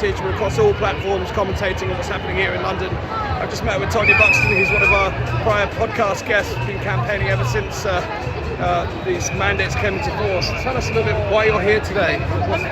We're across all platforms commentating on what's happening here in London. I've just met with Tonia Buxton, who's one of our prior podcast guests, been campaigning ever since these mandates came into force. Tell us a little bit why you're here today.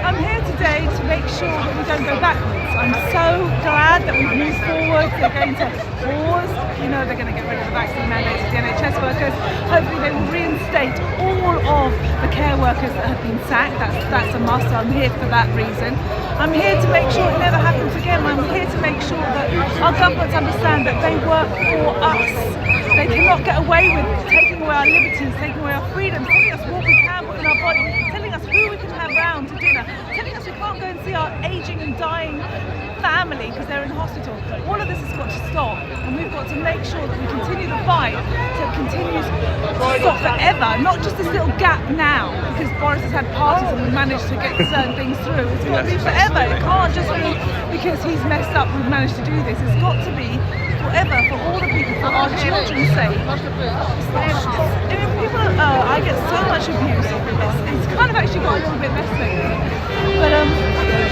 I'm here today to make sure that we don't go backwards. I'm so glad that we've moved forward. They're going to pause. You know, they're going to get rid of the vaccine mandates for the NHS workers. Hopefully they will reinstate all of the care workers that have been sacked. That's a must. I'm here for that reason. I'm here to make sure it never happens again. I'm here to make sure that our governments understand that they work for us. They cannot get away with taking away our liberties, taking away our freedoms, telling us what we can put in our body, telling us who we can have round to dinner, telling us we can't go and see our ageing and dying family because they're in hospital. All of this has got to stop, and we've got to make sure that we continue the fight so it continues to stop forever, not just this little gap now, because Boris has had parties and we've managed to get certain things through. It's got to be forever. It can't just be because he's messed up we've managed to do this. It's got to be forever for all the people, for our children's sake. I get so much abuse. It's kind of actually got a little bit messy. But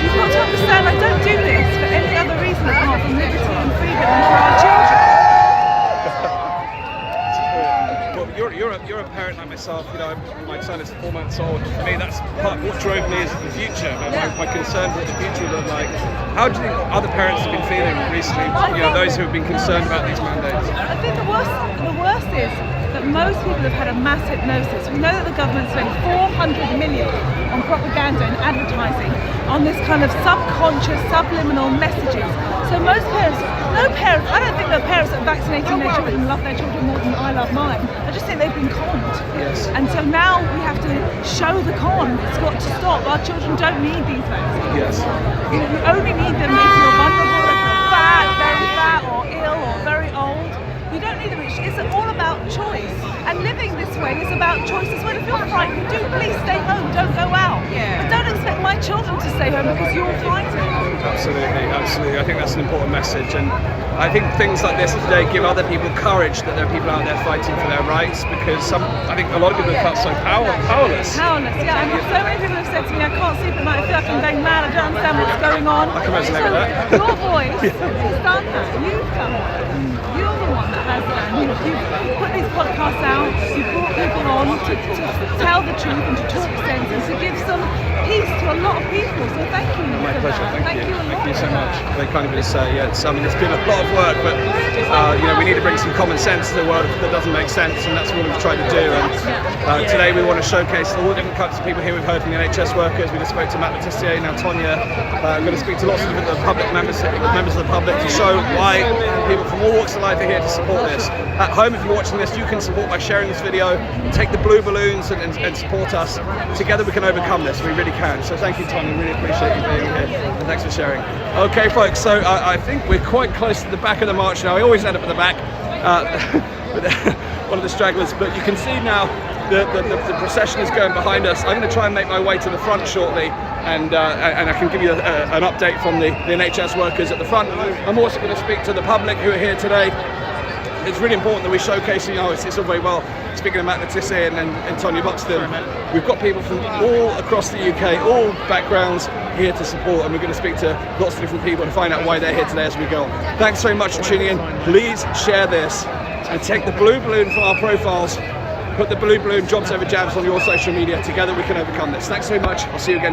you've got to understand I don't do this for any other reason apart from liberty and freedom and for our children. Well, you're a parent like myself. You know, my son is 4 months old. For me, that's part of what drove me is the future. My concern for what the future will look like. How do you think other parents have been feeling recently? You know, those who have been concerned about these mandates. I think the worst is that most people have had a mass hypnosis. We know that the government spent 400 million on propaganda and advertising on this kind of subconscious, subliminal messages. So most parents, I don't think the parents that are vaccinating their children love their children more than I love mine. I just think they've been conned. Yes. And so now we have to show the con. It's got to stop. Our children don't need these vaccines. Yes. You only need them if you're vulnerable, if you're fat, very fat, or ill, or very old. You don't need them. It's all about choice. And living this way is about choice as well. If you're frightened, please stay home. Don't go out. Yeah. But don't expect my children to stay home because you're frightened. Absolutely. I think that's an important message, and I think things like this today give other people courage that there are people out there fighting for their rights, because I think a lot of people have felt so powerless. Powerless, yeah. I mean, so many people have said to me, I can't sleep at night, I feel like I'm going mad, I don't understand what's going on. I can resonate with that. Your voice has done that. You've done that. You're the one that has that. You've put these podcasts out, you've brought people on to tell the truth and to talk sense and to give some peace to a lot of people. So thank you. My pleasure. Thank you. Thank you so much. Very kind of you to say. Yeah, it's been a lot of work, but you know, we need to bring some common sense to the world that doesn't make sense, and that's what we've tried to do. And today we want to showcase all different kinds of people here. We've heard from the NHS workers. We just spoke to Matt Letizia, now Tonia. I'm going to speak to lots of different members of the public to show why people from all walks of life are here to support this. At home, if you're watching this, you can support by sharing this video. Take the blue balloons and support us. Together we can overcome this. We really can. So thank you, Tonia. Really appreciate you being here. And thanks for sharing. Okay, folks. So I think we're quite close to the back of the march now. I always end up at the back with one of the stragglers, but you can see now the procession is going behind us. I'm going to try and make my way to the front shortly, and I can give you an update from the NHS workers at the front. I'm also going to speak to the public who are here today. It's really important that we showcase, you know, it's all very well speaking of Matt Letizia and Tonia Buxton. We've got people from all across the UK, all backgrounds here to support, and we're going to speak to lots of different people to find out why they're here today as we go on. Thanks very much for tuning in. Please share this and take the blue balloon from our profiles. Put the blue balloon jobs over jabs on your social media. Together we can overcome this. Thanks very much. I'll see you again.